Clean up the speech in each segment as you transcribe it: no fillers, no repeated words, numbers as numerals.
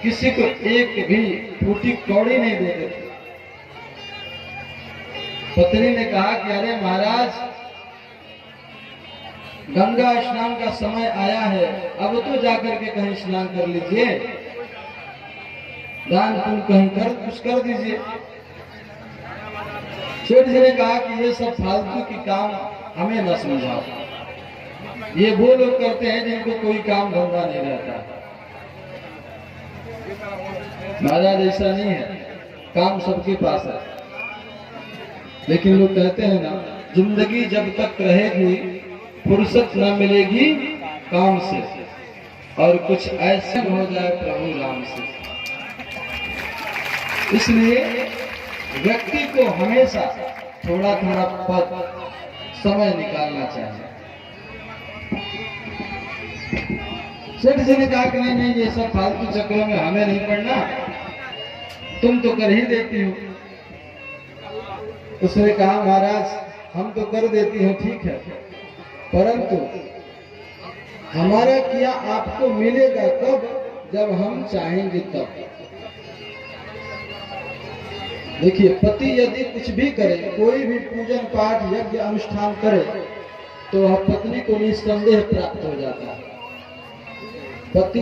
किसी को एक भी फूटी कौड़ी नहीं देते थे। पत्नी ने कहा कि अरे महाराज, गंगा स्नान का समय आया है, अब तो जाकर के कहीं स्नान कर लीजिए, दान पुण्य कहीं कुछ कर दीजिए। सेठ जी ने कहा कि ये सब फालतू की काम हमें न समझाओ, ये वो लोग करते हैं जिनको कोई काम धंधा नहीं रहता। महाराज ऐसा नहीं है, काम सबके पास है, लेकिन लोग कहते हैं ना, जिंदगी जब तक रहेगी फुर्सत न मिलेगी काम से, और कुछ ऐसे हो जाए प्रभु राम से। इसलिए व्यक्ति को हमेशा थोड़ा थोड़ा पद समय निकालना चाहिए। सेठ जी ने कहा कि नहीं नहीं, ये सब फालतू चक्रों में हमें नहीं पड़ना, तुम तो कर ही देती हो। उसने कहा महाराज, हम तो कर देती हैं, ठीक है, परंतु हमारा किया आपको मिलेगा कब? जब हम चाहेंगे तब। देखिए, पति यदि कुछ भी करे, कोई भी पूजन पाठ यज्ञ अनुष्ठान करे, तो वह पत्नी को निस्संदेह प्राप्त हो जाता है। पति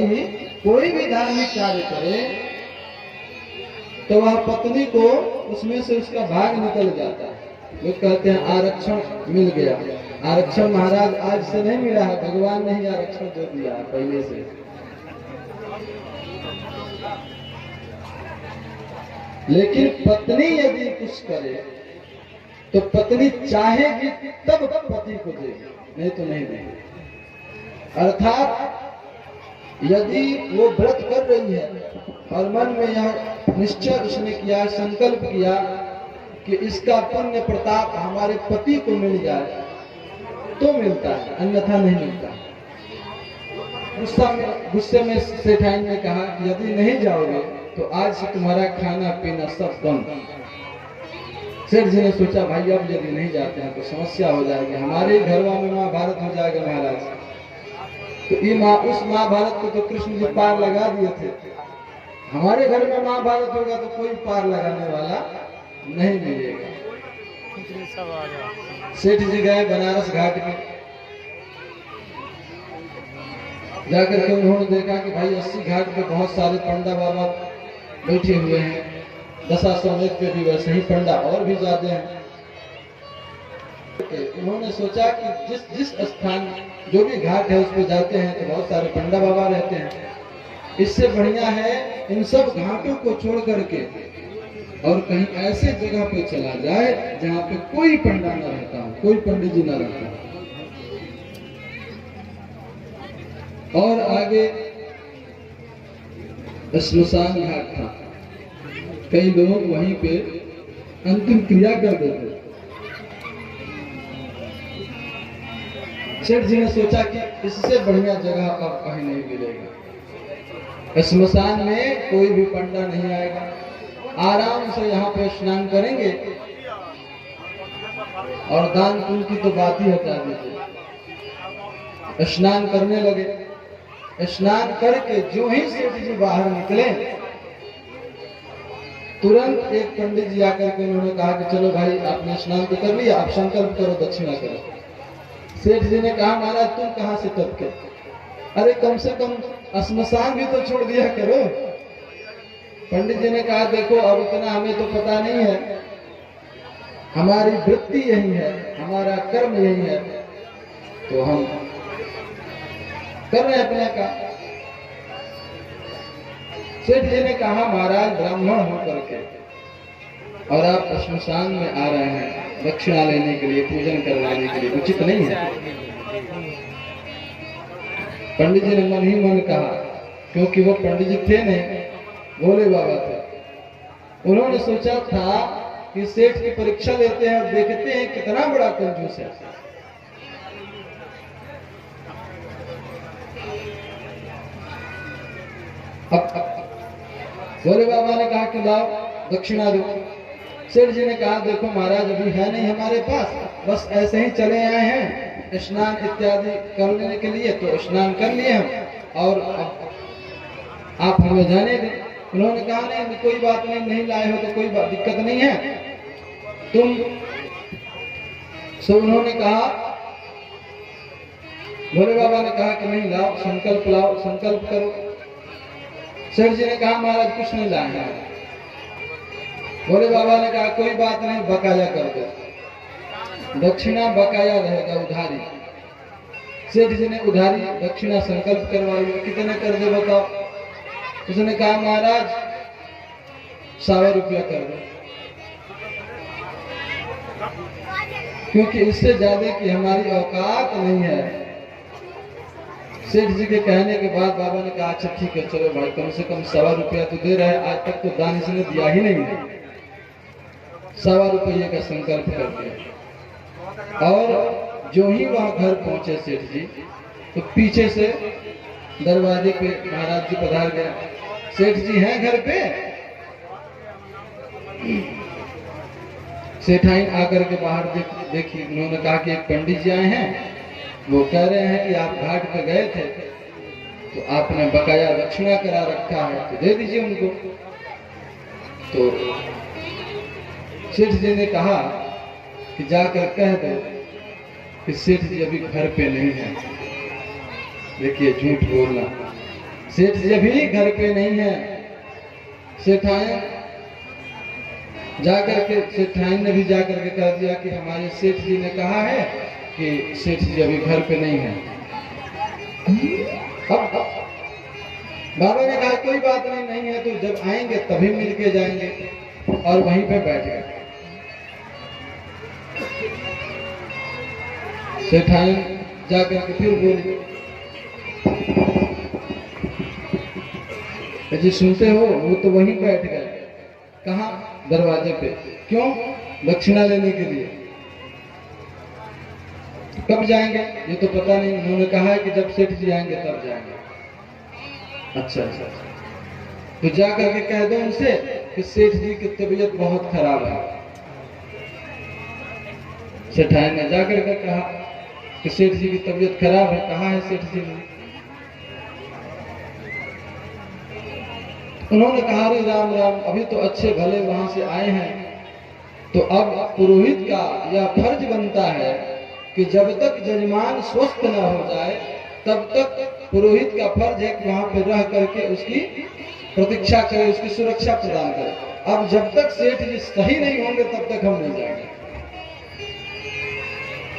कोई भी धार्मिक कार्य करे तो वह पत्नी को उसमें से उसका भाग निकल जाता है। लोग कहते हैं आरक्षण मिल गया। आरक्षण महाराज आज से नहीं मिला है, भगवान ने ही आरक्षण दे दिया है पहले से। लेकिन पत्नी यदि कुछ करे तो पत्नी चाहेगी तब पति को देगी, नहीं तो नहीं देगी। अर्थात यदि वो व्रत कर रही है और मन में यह निश्चय उसने किया, संकल्प किया कि इसका पुण्य प्रताप हमारे पति को मिल जाए, तो मिलता है, अन्यथा नहीं मिलता। गुस्से में सेठाइन ने कहा कि यदि नहीं जाओगे तो आज से तुम्हारा खाना पीना सब बंद। सेठ जी ने सोचा भाई अब यदि नहीं जाते हैं तो समस्या हो जाएगी, हमारे घरवा में महाभारत हो जाएगा महाराज। तो ये उस महाभारत को तो कृष्ण जी पार लगा दिए थे, हमारे घर में महाभारत होगा तो कोई पार लगाने वाला नहीं मिलेगा। सेठ जी गए बनारस घाट में, जाकर के उन्होंने देखा कि भाई 80 घाट पे बहुत सारे पंडा बाबा बैठे हुए हैं, दशाश्वमेध पे भी वैसे ही पंडा और भी ज्यादा हैं। उन्होंने सोचा कि जिस स्थान जो भी घाट है उस पे जाते हैं तो बहुत सारे पंडा बाबा रहते हैं, इससे बढ़िया है इन सब घाटों को छोड़ करके और कहीं ऐसे जगह पे चला जाए जहाँ पे कोई पंडा न रहता हो, कोई पंडित जी न रहता हो। और आगे श्मशान घाट था, कई लोग वहीं पे अंतिम क्रिया कर देते। सेठ जी ने सोचा कि इससे बढ़िया जगह अब कहीं नहीं मिलेगा। श्मशान में कोई भी पंडा नहीं आएगा, आराम से यहाँ पे स्नान करेंगे और दान पुण्य की तो बात ही हटा दीजिए। स्नान करने लगे, स्नान करके जो ही सेठ जी बाहर निकले, तुरंत एक पंडित जी आकर के उन्होंने कहा कि चलो भाई आपने स्नान तो कर लिया, आप संकल्प करो, दक्षिणा करो। सेठ जी ने कहा महाराज तुम कहाँ से टपके? अरे कम से कम श्मशान भी तो छोड़ दिया करो। पंडित जी ने कहा देखो अब इतना हमें तो पता नहीं है, हमारी वृत्ति यही है, हमारा कर्म यही है, तो हम कर रहे हैं अपने का। सेठ जी ने कहा महाराज ब्राह्मण होकर के और आप श्मशान में आ रहे हैं दक्षिणा लेने के लिए, पूजन करवाने के लिए, उचित नहीं है। पंडित जी ने मन ही मन कहा, क्योंकि वो पंडित जी थे नहीं, भोले बाबा थे। उन्होंने सोचा था कि सेठ की परीक्षा लेते हैं और देखते हैं कितना बड़ा कंजूस है। अब भोले बाबा ने कहा कि लाओ दक्षिणा दो। सेठ जी ने कहा देखो महाराज अभी है नहीं हमारे पास, बस ऐसे ही चले आए हैं स्नान इत्यादि करने के लिए, तो स्नान कर लिए हम और आप हमें जाने दें। उन्होंने कहा नहीं कोई बात नहीं, नहीं लाए हो तो कोई दिक्कत नहीं है तुम। सो उन्होंने कहा, भोले बाबा ने कहा कि नहीं लाओ, संकल्प लाओ, संकल्प करो। सेठ जी ने कहा महाराज कुछ नहीं लाए हैं। भोले बाबा ने कहा कोई बात नहीं, बकाया कर दो, दक्षिणा बकाया रहेगा, उधारी। सेठ जी ने उधारी दक्षिणा संकल्प करवाई। कितने कर दे बताओ? उसने कहा महाराज 100 रुपया कर दो, क्योंकि इससे ज्यादा की हमारी औकात नहीं है। सेठ जी के कहने के बाद बाबा ने कहा अच्छा ठीक है, चलो भाई कम से कम 100 रुपया तो दे रहे हैं, आज तक तो दान इसने दिया ही नहीं है। 100 रुपये का संकल्प करके, और जो ही वहां घर पहुंचे सेठ जी, तो पीछे से दरवाजे पे महाराज जी पधार गए। सेठ जी हैं घर पे? सेठाइन आकर के बाहर देखी। उन्होंने कहा कि एक पंडित जी आए हैं, वो कह रहे हैं कि आप घाट पे गए थे तो आपने बकाया दक्षिणा करा रखा है, तो दे दीजिए उनको। तो सेठ जी ने कहा कि जाकर कह दो कि सेठ जी अभी घर पे नहीं है। देखिए झूठ बोलना, सेठ जी अभी घर पे नहीं है। सेठाइन जाकर के, सेठाइन ने भी जाकर के कह दिया कि हमारे सेठ जी ने कहा है कि सेठ जी अभी घर पे नहीं है। अब बाबा ने कहा कोई बात नहीं, नहीं है तो जब आएंगे तभी मिल के जाएंगे, और वहीं पे बैठ गए। सेठाइन जाकर के फिर बोली जी सुनते हो, वो तो वहीं बैठ गए। कहाँ? दरवाजे पे। क्यों? दक्षिणा लेने के लिए। कब जाएंगे ये तो पता नहीं, उन्होंने कहा है कि जब सेठ जी आएंगे तब जाएंगे। अच्छा अच्छा, तो जाकर के कह दो उनसे कि सेठ जी की तबीयत बहुत खराब है। सेठाइन ने जाकर के कहा कि सेठ जी की तबीयत खराब है। कहाँ है सेठ जी? उन्होंने कहा अरे राम राम, अभी तो अच्छे भले वहां से आए हैं, तो अब पुरोहित का यह फर्ज बनता है कि जब तक जजमान स्वस्थ न हो जाए तब तक पुरोहित का फर्ज है कि वहां पर रह करके उसकी प्रतीक्षा करे, उसकी सुरक्षा प्रदान करे। अब जब तक सेठ जी सही नहीं होंगे तब तक हम नहीं जाएंगे।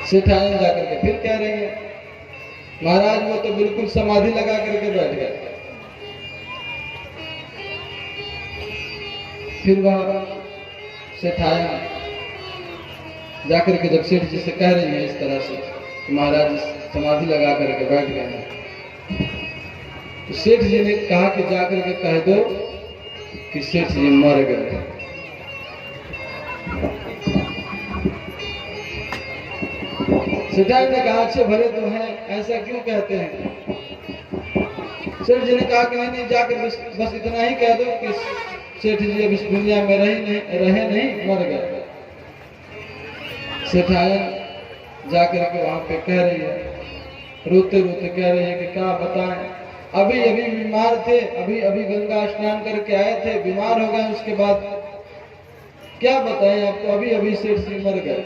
सेठाइन जाकर के फिर कह रहे हैं महाराज वो तो बिल्कुल समाधि लगा करके बैठ गए। फिर वह सेठाइन जाकर के जब सेठ जी से कह रही है इस तरह से कि महाराज समाधि लगा करके बैठ गए हैं, तो सेठ जी ने कहा कि जाकर के कह दो कि सेठ जी मर गए। सेठाइन ने कहा अच्छे भले तो हैं, ऐसा क्यों कहते हैं? सेठ जी ने कहा कि नहीं जाकर बस इतना ही कह दो कि सेठ जी अब इस दुनिया में रहे नहीं, मर गए। सेठाइन जाकर के वहां पे कह रही है, रोते रोते कह रही है कि क्या बताएं, अभी अभी बीमार थे, अभी अभी गंगा स्नान करके आए थे, बीमार हो गए, उसके बाद क्या बताएं आपको, अभी अभी सेठ जी मर गए।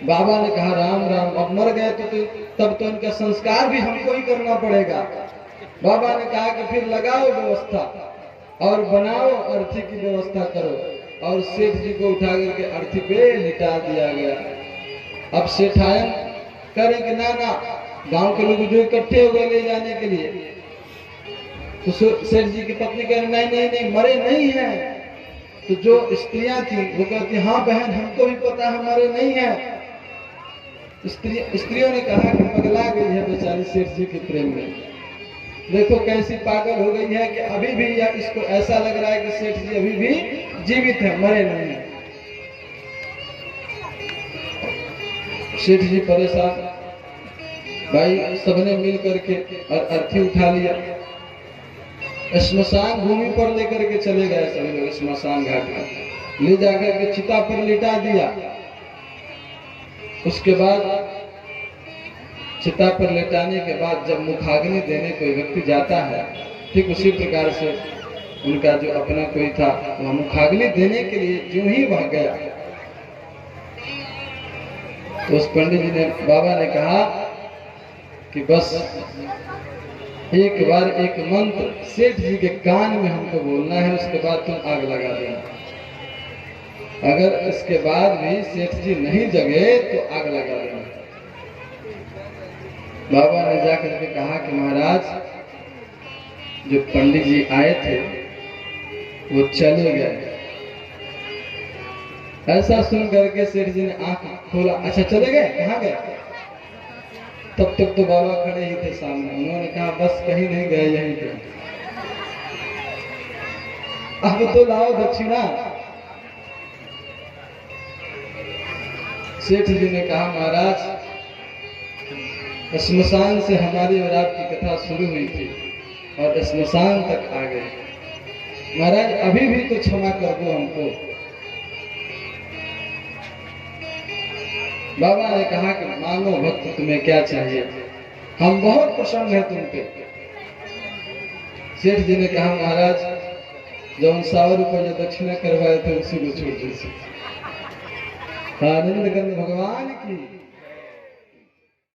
बाबा ने कहा राम राम, अब मर गए तो तब तो इनका संस्कार भी हमको ही करना पड़ेगा। बाबा ने कहा कि फिर लगाओ व्यवस्था और बनाओ, अर्थी की व्यवस्था करो, और सेठ जी को उठा करके अर्थी पे लिटा दिया गया। अब सेठाइन करें कि ना ना, गांव के लोग जो इकट्ठे हो गए ले जाने के लिए, तो सेठ जी की पत्नी कह रही नहीं नहीं नहीं, मरे नहीं है। तो जो स्त्रियां थी वो कहती हाँ बहन हमको भी पता है मरे नहीं है। स्त्रियों ने कहा कि पगला गई है बेचारी सेठ जी के प्रेम में, देखो कैसी पागल हो गई है कि अभी भी या इसको ऐसा लग रहा है कि सेठ जी अभी भी जीवित है, मरे नहीं है। सेठ जी परेशान, भाई सबने मिल करके और अर्थी उठा लिया, श्मशान भूमि पर लेकर के चले गए सभी लोग। श्मशान घाट में ले जाकर के चिता पर लिटा दिया। उसके बाद चिता पर लेटाने के बाद जब मुखाग्नि देने कोई व्यक्ति जाता है ठीक उसी प्रकार से उनका जो अपना कोई था वह मुखाग्नि देने के लिए जो ही भाग गया, तो उस पंडित जी ने, बाबा ने कहा कि बस एक बार एक मंत्र सेठ जी के कान में हमको बोलना है, उसके बाद तुम आग लगा देना। अगर इसके बाद भी सेठ जी नहीं जगे तो आग लगा देना। बाबा ने जाकर के कहा कि महाराज, जो पंडित जी आए थे वो चले गए। ऐसा सुन करके सेठ जी ने आंख खोला, अच्छा चले गए, कहाँ गए? तब तक तो बाबा खड़े ही थे सामने। उन्होंने कहा बस कहीं नहीं गए, यहीं पे। अब तो लाओ दक्षिणा। सेठ जी ने कहा महाराज, श्मशान से हमारी और आपकी कथा शुरू हुई थी और श्मशान तक आ गए। महाराज अभी भी तो क्षमा कर दो हमको। बाबा ने कहा कि मांगो भक्त, तुम्हें क्या चाहिए, हम बहुत प्रसन्न हैं तुम पे। सेठ जी ने कहा महाराज, जो 100 रुपये जो दक्षिणा करवाए थे उसी को छोड़ दीजिए। आनंद गंध भगवान की